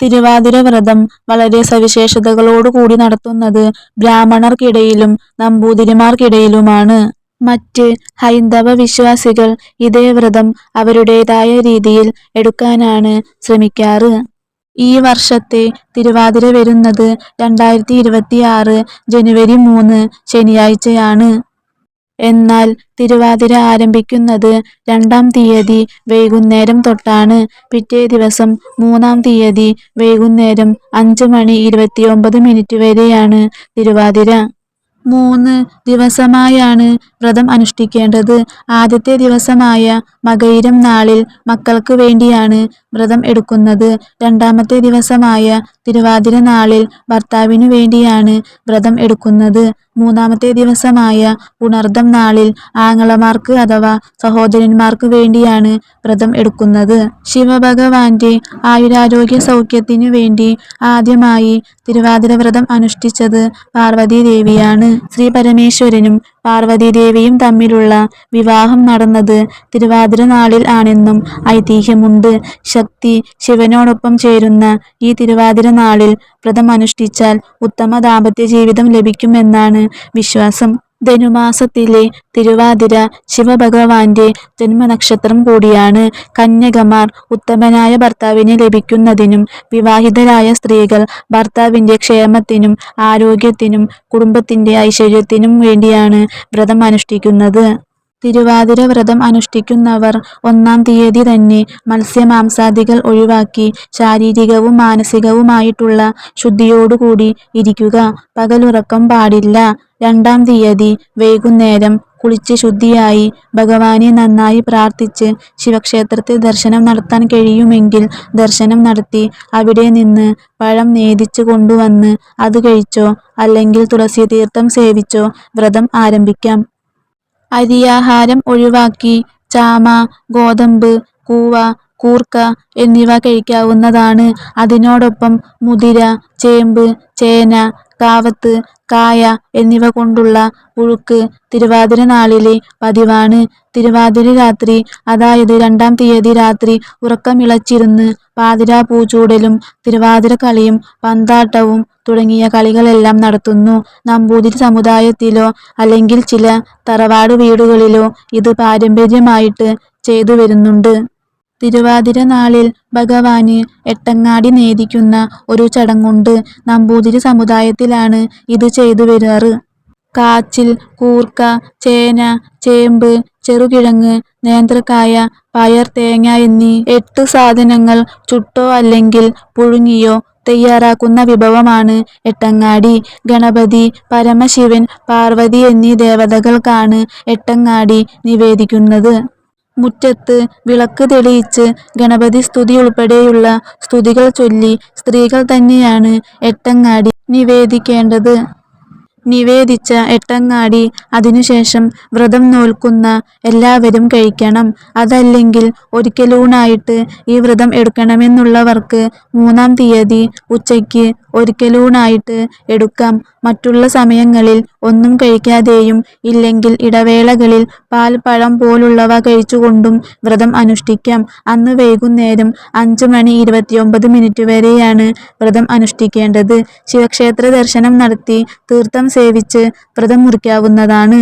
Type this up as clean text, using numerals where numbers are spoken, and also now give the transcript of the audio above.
തിരുവാതിര വ്രതം വളരെ സവിശേഷതകളോടുകൂടി നടത്തുന്നത് ബ്രാഹ്മണർക്കിടയിലും നമ്പൂതിരിമാർക്കിടയിലുമാണ്. മറ്റ് ഹൈന്ദവ വിശ്വാസികൾ ഇതേ വ്രതം അവരുടേതായ രീതിയിൽ എടുക്കാനാണ് ശ്രമിക്കാറ്. ഈ വർഷത്തെ തിരുവാതിര വരുന്നത് 2026 ജനുവരി 3 ശനിയാഴ്ചയാണ്. എന്നാൽ തിരുവാതിര ആരംഭിക്കുന്നത് 2-ാം തീയതി വൈകുന്നേരം തൊട്ടാണ്. പിറ്റേ ദിവസം 3-ാം തീയതി വൈകുന്നേരം 5:29 വരെയാണ് തിരുവാതിര. 3 ദിവസമായാണ് വ്രതം അനുഷ്ഠിക്കേണ്ടത്. ആദ്യത്തെ ദിവസമായ മകയിരം നാളിൽ മക്കൾക്ക് വേണ്ടിയാണ് വ്രതം എടുക്കുന്നത്. രണ്ടാമത്തെ ദിവസമായ തിരുവാതിര നാളിൽ ഭർത്താവിനു വേണ്ടിയാണ് വ്രതം എടുക്കുന്നത്. മൂന്നാമത്തെ ദിവസമായ പുണർദം നാളിൽ ആങ്ങളമാർക്ക് അഥവാ സഹോദരന്മാർക്ക് വേണ്ടിയാണ് വ്രതം എടുക്കുന്നത്. ശിവഭഗവാന്റെ ആയുരാരോഗ്യ സൗഖ്യത്തിനു വേണ്ടി ആദ്യമായി തിരുവാതിര വ്രതം അനുഷ്ഠിച്ചത് പാർവ്വതീദേവിയാണ്. ശ്രീ പരമേശ്വരനും പാർവ്വതീദേവിയും തമ്മിലുള്ള വിവാഹം നടന്നത് തിരുവാതിര നാളിൽ ആണെന്നും ഐതിഹ്യമുണ്ട്. ശക്തി ശിവനോടൊപ്പം ചേരുന്ന ഈ തിരുവാതിര നാളിൽ വ്രതം അനുഷ്ഠിച്ചാൽ ഉത്തമ ദാമ്പത്യ ജീവിതം ലഭിക്കുമെന്നാണ് വിശ്വാസം. ധനുമാസത്തിലെ തിരുവാതിര ശിവഭഗവാന്റെ ജന്മനക്ഷത്രം കൂടിയാണ്. കന്യകമാർ ഉത്തമനായ ഭർത്താവിനെ ലഭിക്കുന്നതിനും വിവാഹിതരായ സ്ത്രീകൾ ഭർത്താവിന്റെ ക്ഷേമത്തിനും ആരോഗ്യത്തിനും കുടുംബത്തിന്റെ ഐശ്വര്യത്തിനും വേണ്ടിയാണ് വ്രതം അനുഷ്ഠിക്കുന്നത്. തിരുവാതിര വ്രതം അനുഷ്ഠിക്കുന്നവർ 1-ാം തീയതി തന്നെ മത്സ്യമാംസാദികൾ ഒഴിവാക്കി ശാരീരികവും മാനസികവുമായിട്ടുള്ള ശുദ്ധിയോടുകൂടി ഇരിക്കുക. പകലുറക്കം പാടില്ല. 2-ാം തീയതി വൈകുന്നേരം കുളിച്ച് ശുദ്ധിയായി ഭഗവാനെ നന്നായി പ്രാർത്ഥിച്ച് ശിവക്ഷേത്രത്തിൽ ദർശനം നടത്താൻ കഴിയുമെങ്കിൽ ദർശനം നടത്തി അവിടെ നിന്ന് പഴം നേദിച്ച് കൊണ്ടുവന്ന് അത് കഴിച്ചോ അല്ലെങ്കിൽ തുളസീതീർത്ഥം സേവിച്ചോ വ്രതം ആരംഭിക്കാം. അരിയാഹാരം ഒഴിവാക്കി ചാമ, ഗോതമ്പ്, കൂവ, കൂർക്ക എന്നിവ കഴിക്കാവുന്നതാണ്. അതിനോടൊപ്പം മുതിര, ചേമ്പ്, ചേന, കാവത്ത്, കായ എന്നിവ കൊണ്ടുള്ള പുഴുക്ക് തിരുവാതിര നാളിലെ പതിവാണ്. തിരുവാതിര രാത്രി അതായത് 2-ാം തീയതി രാത്രി ഉറക്കമിളച്ചിരുന്ന് പാതിരാ പൂച്ചൂടലും തിരുവാതിര കളിയും പന്താട്ടവും തുടങ്ങിയ കളികളെല്ലാം നടത്തുന്നു. നമ്പൂതിരി സമുദായത്തിലോ അല്ലെങ്കിൽ ചില തറവാട് വീടുകളിലോ ഇത് പാരമ്പര്യമായിട്ട് ചെയ്തു വരുന്നുണ്ട്. തിരുവാതിര നാളിൽ ഭഗവാന് എട്ടങ്ങാടി നേദിക്കുന്ന ഒരു ചടങ്ങുണ്ട്. നമ്പൂതിരി സമുദായത്തിലാണ് ഇത് ചെയ്തു വരാറ്. കാച്ചിൽ, കൂർക്ക, ചേന, ചേമ്പ്, ചെറുകിഴങ്ങ്, നേന്ത്രക്കായ, പയർ, തേങ്ങ എന്നീ 8 സാധനങ്ങൾ ചുട്ടോ അല്ലെങ്കിൽ പുഴുങ്ങിയോ തയ്യാറാക്കുന്ന വിഭവമാണ് എട്ടങ്ങാടി. ഗണപതി, പരമശിവൻ, പാർവതി എന്നീ ദേവതകൾക്കാണ് എട്ടങ്ങാടി നിവേദിക്കുന്നത്. മുറ്റത്ത് വിളക്ക് തെളിയിച്ച് ഗണപതി സ്തുതി ഉൾപ്പെടെയുള്ള സ്തുതികൾ ചൊല്ലി സ്ത്രീകൾ തന്നെയാണ് എട്ടങ്ങാടി നിവേദിക്കേണ്ടത്. നിവേദിച്ച എട്ടങ്ങാടി അതിനുശേഷം വ്രതം നോൽക്കുന്ന എല്ലാവരും കഴിക്കണം. അതല്ലെങ്കിൽ ഒരിക്കലൂണായിട്ട് ഈ വ്രതം എടുക്കണമെന്നുള്ളവർക്ക് 3-ാം തീയതി ഉച്ചയ്ക്ക് ഒരിക്കലൂണായിട്ട് എടുക്കാം. മറ്റുള്ള സമയങ്ങളിൽ ഒന്നും കഴിക്കാതെയും ഇല്ലെങ്കിൽ ഇടവേളകളിൽ പാൽ, പഴം പോലുള്ളവ കഴിച്ചുകൊണ്ടും വ്രതം അനുഷ്ഠിക്കാം. അന്ന് വൈകുന്നേരം 5:29 വരെയാണ് വ്രതം അനുഷ്ഠിക്കേണ്ടത്. ശിവക്ഷേത്ര ദർശനം നടത്തി തീർത്ഥം സേവിച്ച് വ്രതം മുറിക്കാവുന്നതാണ്.